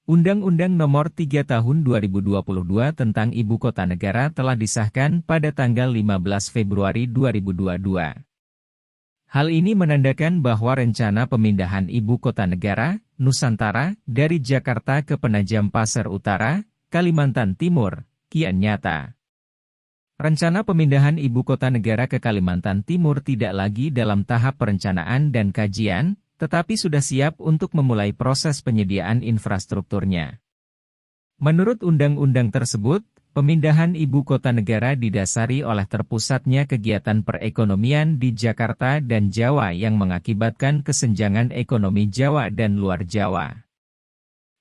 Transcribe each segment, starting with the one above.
Undang-Undang Nomor 3 Tahun 2022 tentang Ibu Kota Negara telah disahkan pada tanggal 15 Februari 2022. Hal ini menandakan bahwa rencana pemindahan Ibu Kota Negara, Nusantara, dari Jakarta ke Penajam Pasir Utara, Kalimantan Timur, kian nyata. Rencana pemindahan Ibu Kota Negara ke Kalimantan Timur tidak lagi dalam tahap perencanaan dan kajian, tetapi sudah siap untuk memulai proses penyediaan infrastrukturnya. Menurut undang-undang tersebut, pemindahan ibu kota negara didasari oleh terpusatnya kegiatan perekonomian di Jakarta dan Jawa yang mengakibatkan kesenjangan ekonomi Jawa dan luar Jawa.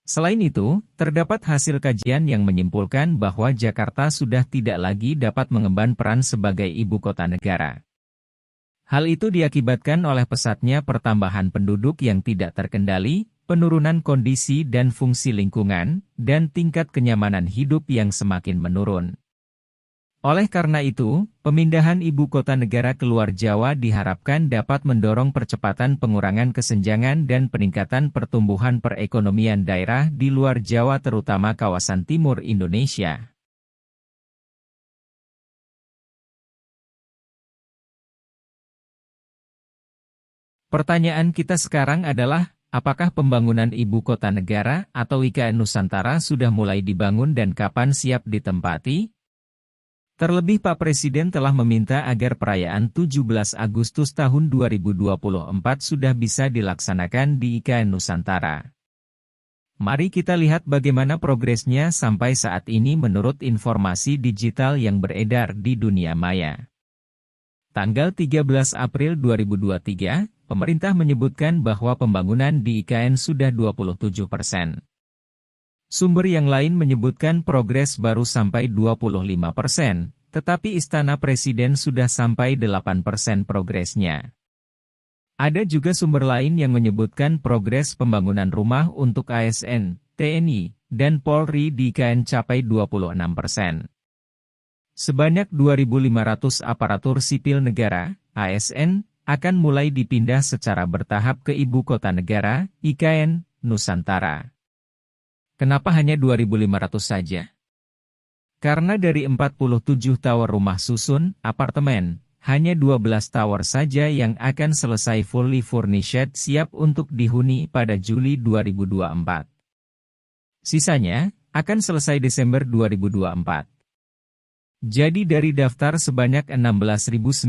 Selain itu, terdapat hasil kajian yang menyimpulkan bahwa Jakarta sudah tidak lagi dapat mengemban peran sebagai ibu kota negara. Hal itu diakibatkan oleh pesatnya pertambahan penduduk yang tidak terkendali, penurunan kondisi dan fungsi lingkungan, dan tingkat kenyamanan hidup yang semakin menurun. Oleh karena itu, pemindahan ibu kota negara keluar Jawa diharapkan dapat mendorong percepatan pengurangan kesenjangan dan peningkatan pertumbuhan perekonomian daerah di luar Jawa terutama kawasan timur Indonesia. Pertanyaan kita sekarang adalah, apakah pembangunan Ibu Kota Negara atau IKN Nusantara sudah mulai dibangun dan kapan siap ditempati? Terlebih Pak Presiden telah meminta agar perayaan 17 Agustus tahun 2024 sudah bisa dilaksanakan di IKN Nusantara. Mari kita lihat bagaimana progresnya sampai saat ini menurut informasi digital yang beredar di dunia maya. Tanggal 13 April 2023, pemerintah menyebutkan bahwa pembangunan di IKN sudah 27%. Sumber yang lain menyebutkan progres baru sampai 25%, tetapi Istana Presiden sudah sampai 8% progresnya. Ada juga sumber lain yang menyebutkan progres pembangunan rumah untuk ASN, TNI, dan Polri di IKN capai 26%. Sebanyak 2.500 aparatur sipil negara, ASN, akan mulai dipindah secara bertahap ke Ibu Kota Negara, IKN, Nusantara. Kenapa hanya 2.500 saja? Karena dari 47 tower rumah susun, apartemen, hanya 12 tower saja yang akan selesai fully furnished siap untuk dihuni pada Juli 2024. Sisanya, akan selesai Desember 2024. Jadi dari daftar sebanyak 16.990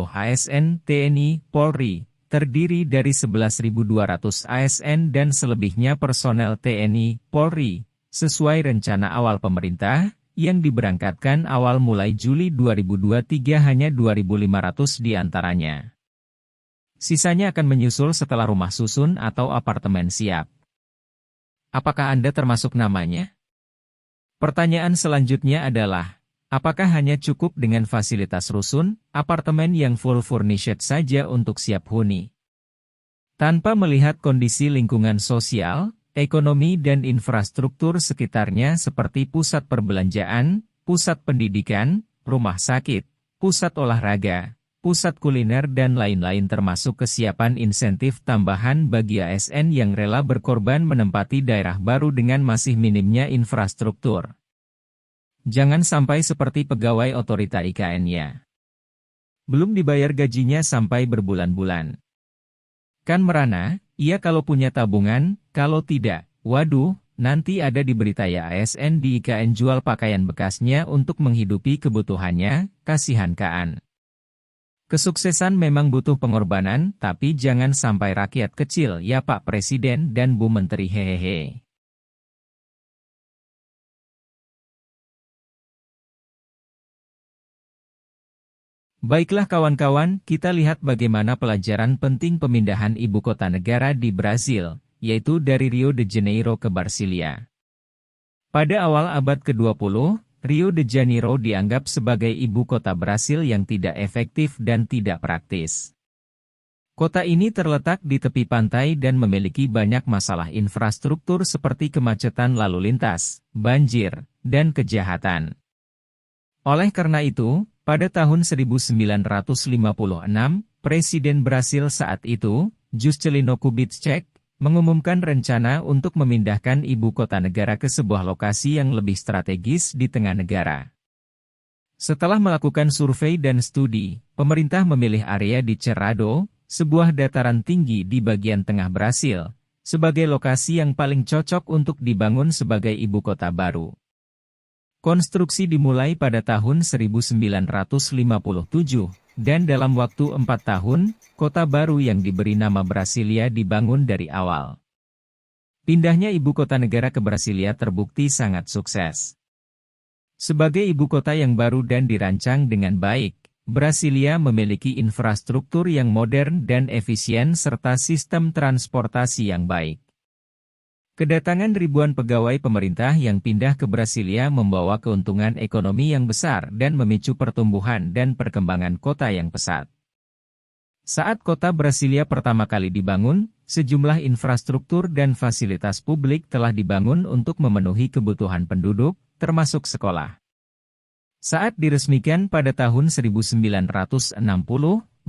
ASN, TNI, Polri, terdiri dari 11.200 ASN dan selebihnya personel TNI, Polri, sesuai rencana awal pemerintah, yang diberangkatkan awal mulai Juli 2023 hanya 2.500 diantaranya. Sisanya akan menyusul setelah rumah susun atau apartemen siap. Apakah Anda termasuk namanya? Pertanyaan selanjutnya adalah, apakah hanya cukup dengan fasilitas rusun, apartemen yang full furnished saja untuk siap huni? Tanpa melihat kondisi lingkungan sosial, ekonomi dan infrastruktur sekitarnya seperti pusat perbelanjaan, pusat pendidikan, rumah sakit, pusat olahraga, pusat kuliner dan lain-lain termasuk kesiapan insentif tambahan bagi ASN yang rela berkorban menempati daerah baru dengan masih minimnya infrastruktur. Jangan sampai seperti pegawai otorita IKN-nya. Belum dibayar gajinya sampai berbulan-bulan. Kan merana, ia kalau punya tabungan, kalau tidak, waduh, nanti ada di berita ya ASN di IKN jual pakaian bekasnya untuk menghidupi kebutuhannya, kasihan Kaan. Kesuksesan memang butuh pengorbanan, tapi jangan sampai rakyat kecil ya Pak Presiden dan Bu Menteri hehehe. Baiklah kawan-kawan, kita lihat bagaimana pelajaran penting pemindahan ibu kota negara di Brasil, yaitu dari Rio de Janeiro ke Brasilia. Pada awal abad ke-20, Rio de Janeiro dianggap sebagai ibu kota Brasil yang tidak efektif dan tidak praktis. Kota ini terletak di tepi pantai dan memiliki banyak masalah infrastruktur seperti kemacetan lalu lintas, banjir, dan kejahatan. Oleh karena itu, pada tahun 1956, Presiden Brasil saat itu, Juscelino Kubitschek, mengumumkan rencana untuk memindahkan ibu kota negara ke sebuah lokasi yang lebih strategis di tengah negara. Setelah melakukan survei dan studi, pemerintah memilih area di Cerrado, sebuah dataran tinggi di bagian tengah Brasil, sebagai lokasi yang paling cocok untuk dibangun sebagai ibu kota baru. Konstruksi dimulai pada tahun 1957, dan dalam waktu 4 tahun, kota baru yang diberi nama Brasilia dibangun dari awal. Pindahnya ibu kota negara ke Brasilia terbukti sangat sukses. Sebagai ibu kota yang baru dan dirancang dengan baik, Brasilia memiliki infrastruktur yang modern dan efisien serta sistem transportasi yang baik. Kedatangan ribuan pegawai pemerintah yang pindah ke Brasilia membawa keuntungan ekonomi yang besar dan memicu pertumbuhan dan perkembangan kota yang pesat. Saat kota Brasilia pertama kali dibangun, sejumlah infrastruktur dan fasilitas publik telah dibangun untuk memenuhi kebutuhan penduduk, termasuk sekolah. Saat diresmikan pada tahun 1960,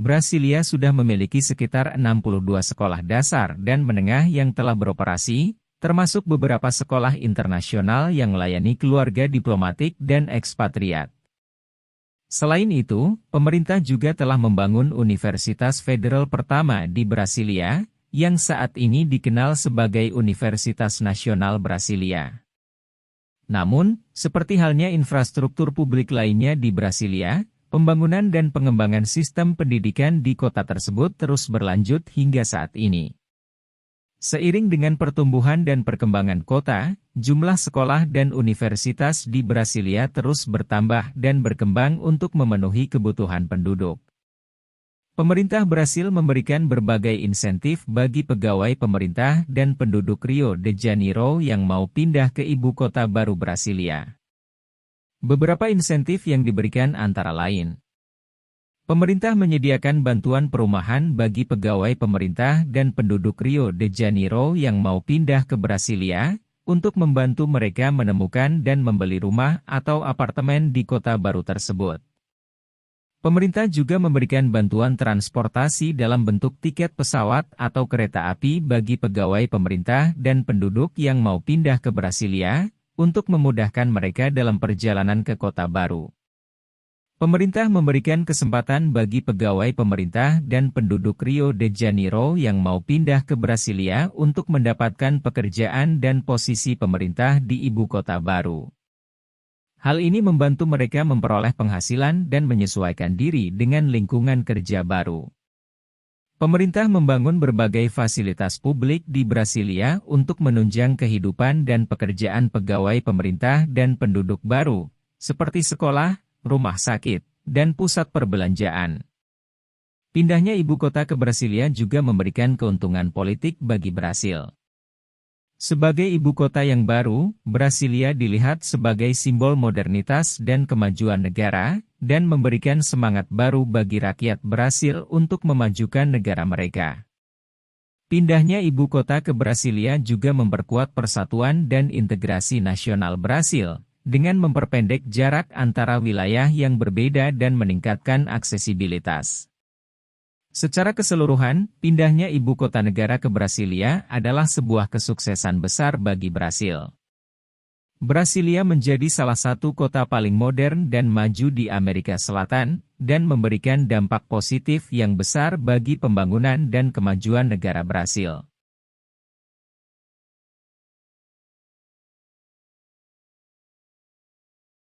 Brasilia sudah memiliki sekitar 62 sekolah dasar dan menengah yang telah beroperasi, termasuk beberapa sekolah internasional yang melayani keluarga diplomatik dan ekspatriat. Selain itu, pemerintah juga telah membangun Universitas Federal pertama di Brasilia, yang saat ini dikenal sebagai Universitas Nasional Brasilia. Namun, seperti halnya infrastruktur publik lainnya di Brasilia, pembangunan dan pengembangan sistem pendidikan di kota tersebut terus berlanjut hingga saat ini. Seiring dengan pertumbuhan dan perkembangan kota, jumlah sekolah dan universitas di Brasilia terus bertambah dan berkembang untuk memenuhi kebutuhan penduduk. Pemerintah Brasil memberikan berbagai insentif bagi pegawai pemerintah dan penduduk Rio de Janeiro yang mau pindah ke ibu kota baru Brasilia. Beberapa insentif yang diberikan antara lain: pemerintah menyediakan bantuan perumahan bagi pegawai pemerintah dan penduduk Rio de Janeiro yang mau pindah ke Brasilia, untuk membantu mereka menemukan dan membeli rumah atau apartemen di kota baru tersebut. Pemerintah juga memberikan bantuan transportasi dalam bentuk tiket pesawat atau kereta api bagi pegawai pemerintah dan penduduk yang mau pindah ke Brasilia, untuk memudahkan mereka dalam perjalanan ke kota baru. Pemerintah memberikan kesempatan bagi pegawai pemerintah dan penduduk Rio de Janeiro yang mau pindah ke Brasilia untuk mendapatkan pekerjaan dan posisi pemerintah di ibu kota baru. Hal ini membantu mereka memperoleh penghasilan dan menyesuaikan diri dengan lingkungan kerja baru. Pemerintah membangun berbagai fasilitas publik di Brasilia untuk menunjang kehidupan dan pekerjaan pegawai pemerintah dan penduduk baru, seperti sekolah, rumah sakit, dan pusat perbelanjaan. Pindahnya ibu kota ke Brasilia juga memberikan keuntungan politik bagi Brasil. Sebagai ibu kota yang baru, Brasilia dilihat sebagai simbol modernitas dan kemajuan negara, dan memberikan semangat baru bagi rakyat Brasil untuk memajukan negara mereka. Pindahnya ibu kota ke Brasilia juga memperkuat persatuan dan integrasi nasional Brasil, dengan memperpendek jarak antara wilayah yang berbeda dan meningkatkan aksesibilitas. Secara keseluruhan, pindahnya ibu kota negara ke Brasilia adalah sebuah kesuksesan besar bagi Brasil. Brasilia menjadi salah satu kota paling modern dan maju di Amerika Selatan, dan memberikan dampak positif yang besar bagi pembangunan dan kemajuan negara Brasil.